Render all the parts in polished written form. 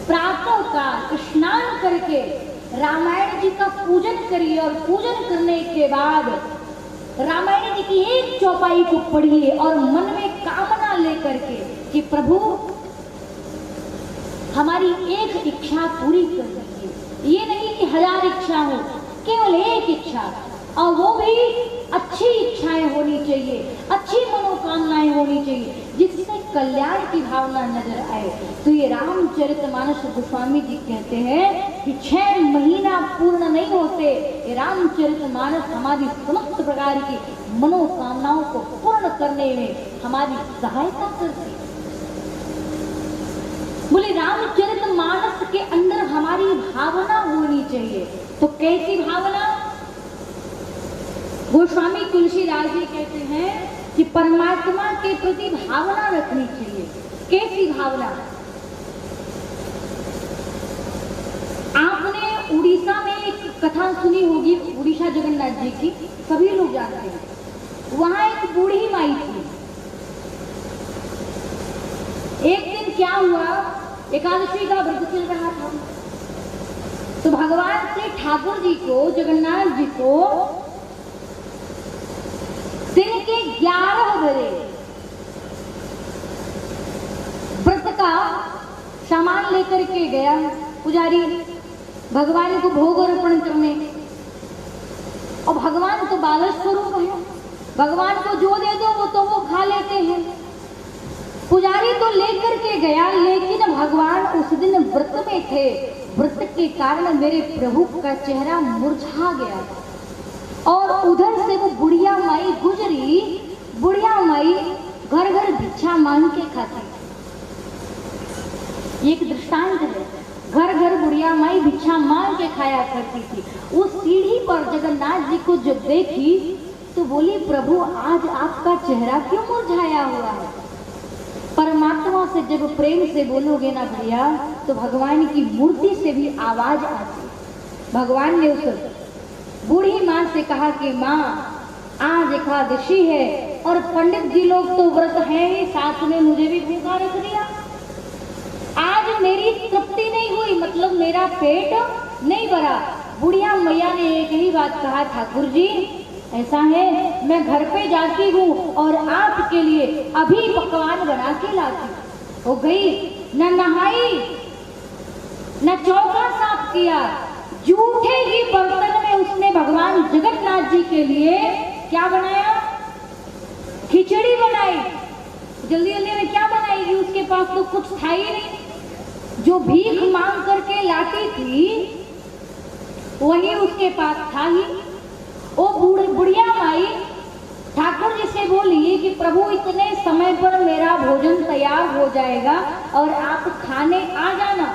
प्रातः काल स्नान करके रामायण जी का पूजन करिए और पूजन करने के बाद रामायण जी की एक चौपाई को पढ़िए और मन में कामना लेकर के कि प्रभु हमारी एक इच्छा पूरी कर दीजिए। ये नहीं कि 1000 इच्छा हो, केवल एक इच्छा, और वो भी अच्छी इच्छाएं होनी चाहिए, अच्छी मनोकामनाएं होनी चाहिए, जिससे कल्याण की भावना नजर आए। तो ये रामचरितमानस गोस्वामी जी कहते हैं कि 6 महीना पूर्ण नहीं होते, ये रामचरितमानस हमारी समस्त प्रकार की मनोकामनाओं को पूर्ण करने में हमारी सहायता करती है। बोले रामचरितमानस के अंदर हमारी भावना होनी चाहिए। तो कैसी भावना? गोस्वामी तुलसीदास जी कहते हैं कि परमात्मा के प्रति भावना रखनी चाहिए। कैसी भावना? आपने उड़ीसा में एक कथा सुनी होगी, उड़ीसा जगन्नाथ जी की, सभी लोग जानते हैं। वहां एक बूढ़ी माई थी। एक दिन क्या हुआ, एकादशी का व्रत चल रहा था, तो भगवान श्री ठाकुर जी को, जगन्नाथ जी को दिन के 11 बजे व्रत का सामान लेकर के गया पुजारी भगवान को भोग अर्पण करने। और भगवान तो बालक स्वरूप है, भगवान को जो दे दो वो खा लेते हैं। पुजारी तो लेकर के गया, लेकिन भगवान उस दिन व्रत में थे। व्रत के कारण मेरे प्रभु का चेहरा मुरझा गया और उधर से वो बुढ़िया माई गुजरी। बुढ़िया माई घर घर भिक्षा मांग के खाती, एक दृष्टांत है। घर घर बुढ़िया माई भिक्षा मांग के खाया करती थी। उस सीढ़ी पर जगन्नाथ जी को जब देखी तो बोली, प्रभु आज आपका चेहरा क्यों मुरझाया हुआ है? परमात्मा से जब प्रेम से बोलोगे ना भैया, तो भगवान की मूर्ति से भी आवाज आती। भगवान ने उस बूढ़ी माँ से कहा कि माँ आज एकादशी है और पंडित जी लोग तो व्रत है ही, साथ में मुझे भी भूखा रख दिया। आज मेरी तृप्ति नहीं हुई, मतलब मेरा पेट नहीं भरा। बुढ़िया मैया ने एक ही बात कहा, ठाकुर जी ऐसा है, मैं घर पे जाती हूँ और आपके लिए अभी पकवान बना के लाती। हो गई, न नहाई न चौका साफ किया, जूठे ही बर्तन में उसने भगवान जगन्नाथ जी के लिए क्या बनाया? खिचड़ी बनाई। जल्दी जल्दी में क्या बनाएगी, उसके पास तो कुछ था ही नहीं। जो भीख मांग करके लाती थी वही उसके पास था ही। वो बुढ़िया माई ठाकुर जी से बोली कि प्रभु इतने समय पर मेरा भोजन तैयार हो जाएगा और आप खाने आ जाना।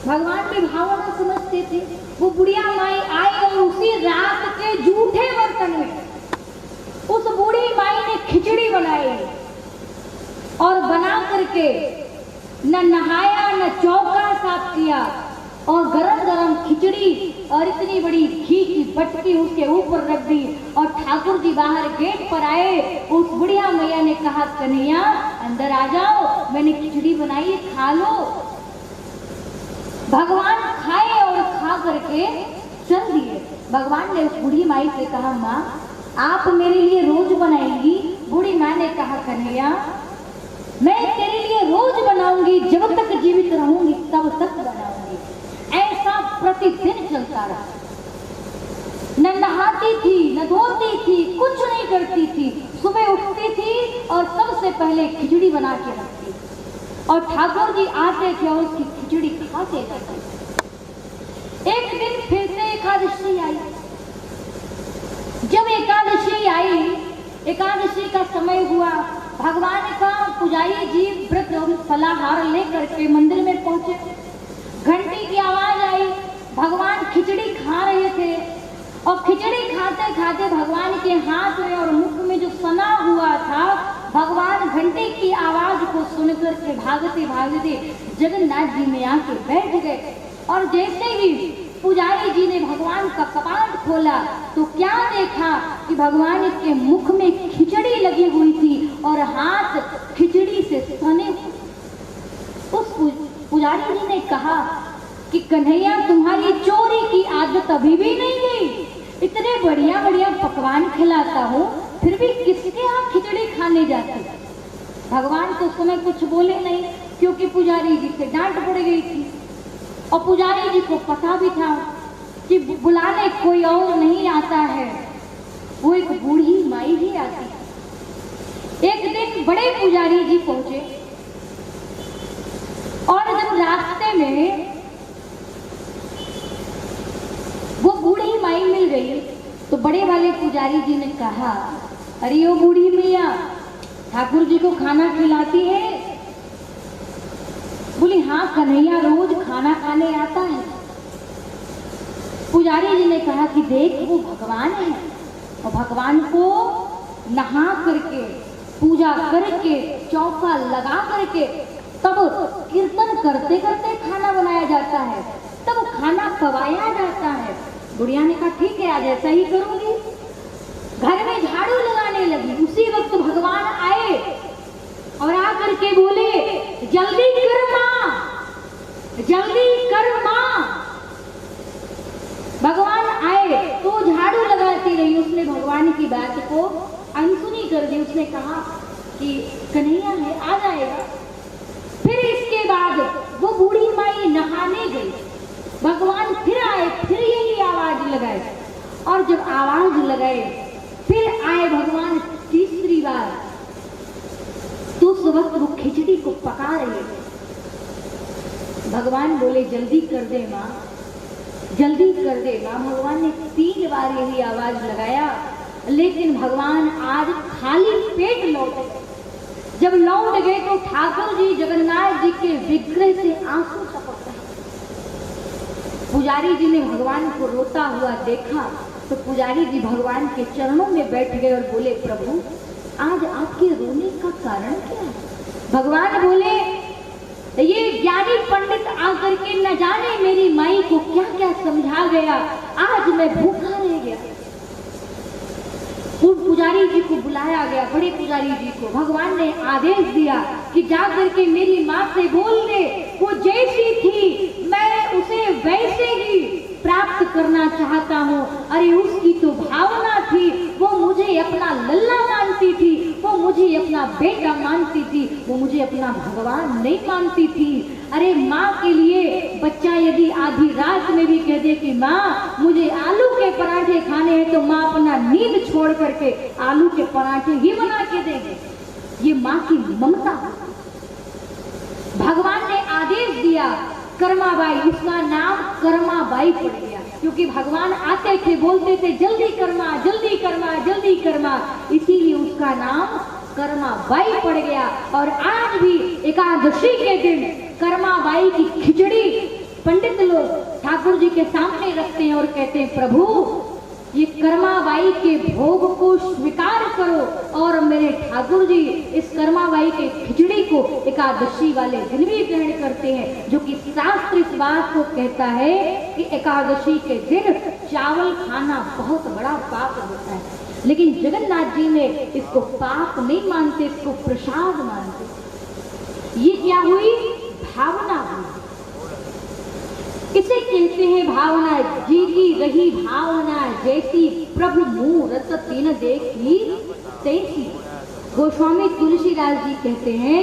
भगवान की भावना समझते थे। वो बुढ़िया माई आई और उसी रात के जूठे बर्तन में उस बूढ़ी माई ने खिचड़ी बनाई और बना करके न नहाया न चौका साफ किया और गरम गरम खिचड़ी और इतनी बड़ी घी की बटकी उसके ऊपर रख दी। और ठाकुर जी बाहर गेट पर आए। उस बुढ़िया मैया ने कहा, कन्हैया अंदर आ जाओ, मैंने खिचड़ी बनाई है, खा लो। भगवान खाए और खा करके चल दिए। भगवान ने उस बूढ़ी माई से कहा, माँ आप मेरे लिए रोज बनाएंगी? बूढ़ी माँ ने कहा, कन्हैया मैं तेरे लिए रोज बनाऊंगी, जब तक जीवित रहूंगी तब तक बनाऊंगी। ऐसा प्रतिदिन चलता रहा। न नहाती थी, न धोती थी, कुछ नहीं करती थी। सुबह उठती थी और सबसे पहले खिचड़ी बना के रखती और ठाकुर जी आते थे और उसकी खिचड़ी खाते थे। एक दिन फिर से एकादशी आई। जब एकादशी आई, एकादशी का समय हुआ, भगवान का पुजारी जी व्रत फलाहार लेकर के मंदिर में पहुंचे। घंटी की आवाज आई। भगवान खिचड़ी खा रहे थे और खिचड़ी खाते खाते भगवान के हाथ में और मुख में जो सना हुआ था, भगवान घंटी की आवाज को सुनकर के भागते भागते जगन्नाथ जी में आके बैठ गए। और जैसे ही पुजारी जी ने भगवान का कपाट खोला तो क्या देखा कि भगवान के मुख में खिचड़ी लगी हुई थी और हाथ खिचड़ी से सने। उस पुजारी जी ने कहा कि कन्हैया तुम्हारी चोरी की आदत अभी भी नहीं गई, इतने बढ़िया बढ़िया पकवान खिलाता हूँ फिर भी किसके यहाँ खिचड़ी खाने जाते। भगवान तो उस समय कुछ बोले नहीं क्योंकि पुजारी जी से डांट पड़ गई थी और पुजारी जी को पता भी था कि बुलाने कोई और नहीं आता है, वो एक बूढ़ी माई ही आती है। एक दिन बड़े पुजारी जी पहुंचे और जब रास्ते में वो बूढ़ी माई मिल गई तो बड़े वाले पुजारी जी ने कहा, अरे ओ बूढ़ी मैया ठाकुर जी को खाना खिलाती है? बोली हाँ, कन्हैया रोज खाना खाने आता है। पुजारी जी ने कहा कि देख वो भगवान है और भगवान को नहा करके पूजा करके चौका लगा करके तब कीर्तन करते करते खाना बनाया जाता है, तब खाना पवाया जाता है। बुढ़िया ने कहा ठीक है, आज ऐसा ही करूंगी। घर में झाड़ू लगाने लगी, उसी वक्त भगवान आए और आकर के बोले, जल्दी कर मां, जल्दी कर मां। भगवान आए तो झाड़ू लगाती रही, उसने भगवान की बात को अनसुनी कर दी। उसने कहा कि कन्हैया है, आ जाएगा। फिर इसके बाद वो बूढ़ी माई नहाने गई, भगवान फिर आए, फिर यही आवाज लगाए और जब आवाज लगाए फिर आए भगवान तीसरी बार, तो उस वक्त वो खिचड़ी को पका रहे। भगवान बोले जल्दी कर दे माँ, जल्दी कर दे माँ। भगवान ने 3 बार यही आवाज लगाया, लेकिन भगवान आज खाली पेट लौट गए। जब लौट गए तो ठाकुर जी जगन्नाथ जी के विग्रह से आंसू टपक रहे। पुजारी जी ने भगवान को रोता हुआ देखा तो पुजारी जी भगवान के चरणों में बैठ गए और बोले, प्रभु आज आपके रोने का कारण क्या है? भगवान बोले, ये ज्ञानी पंडित आकर के न जाने मेरी माई को क्या क्या समझा गया, आज मैं भूखा रह गया। उन पुजारी जी को बुलाया गया, बड़े पुजारी जी को। भगवान ने आदेश दिया कि जाकर के मेरी माँ से बोल दे, वो जैसी थी मैं उसे वैसे ही प्राप्त करना चाहता हूँ। अरे उसकी तो भावना थी, वो मुझे अपना लल्ला मानती थी, वो मुझे अपना बेटा मानती थी, वो मुझे अपना भगवान नहीं मानती थी। अरे माँ के लिए बच्चा यदि आधी रात में भी कह दे कि माँ मुझे आलू के पराठे खाने हैं, तो माँ अपना नींद छोड़ करके आलू के पराठे ही बना के देंगे। ये माँ की ममता। भगवान ने आदेश दिया, कर्माबाई, उसका नाम कर्माबाई पड़ गया क्योंकि भगवान आते थे बोलते थे जल्दी कर्मा, जल्दी कर्मा, जल्दी कर्मा, इसीलिए उसका नाम कर्माबाई पड़ गया। और आज भी एकादशी के दिन कर्माबाई की खिचड़ी पंडित लोग ठाकुर जी के सामने रखते हैं और कहते हैं, प्रभु ये कर्माबाई के भोग को स्वीकार करो और मेरे ठाकुर जी इस कर्माबाई के खिचड़ी को एकादशी वाले दिन भी ग्रहण करते हैं, जो कि शास्त्र इस बात को कहता है कि एकादशी के दिन चावल खाना बहुत बड़ा पाप होता है। लेकिन जगन्नाथ जी ने इसको पाप नहीं मानते, इसको प्रसाद मानते। ये क्या हुई? भावना हुई। इसे कहते हैं भावना। जी की रही भावना, जैसी प्रभु मुँह रस तीन देखी तैसी। गोस्वामी तुलसीदास जी कहते हैं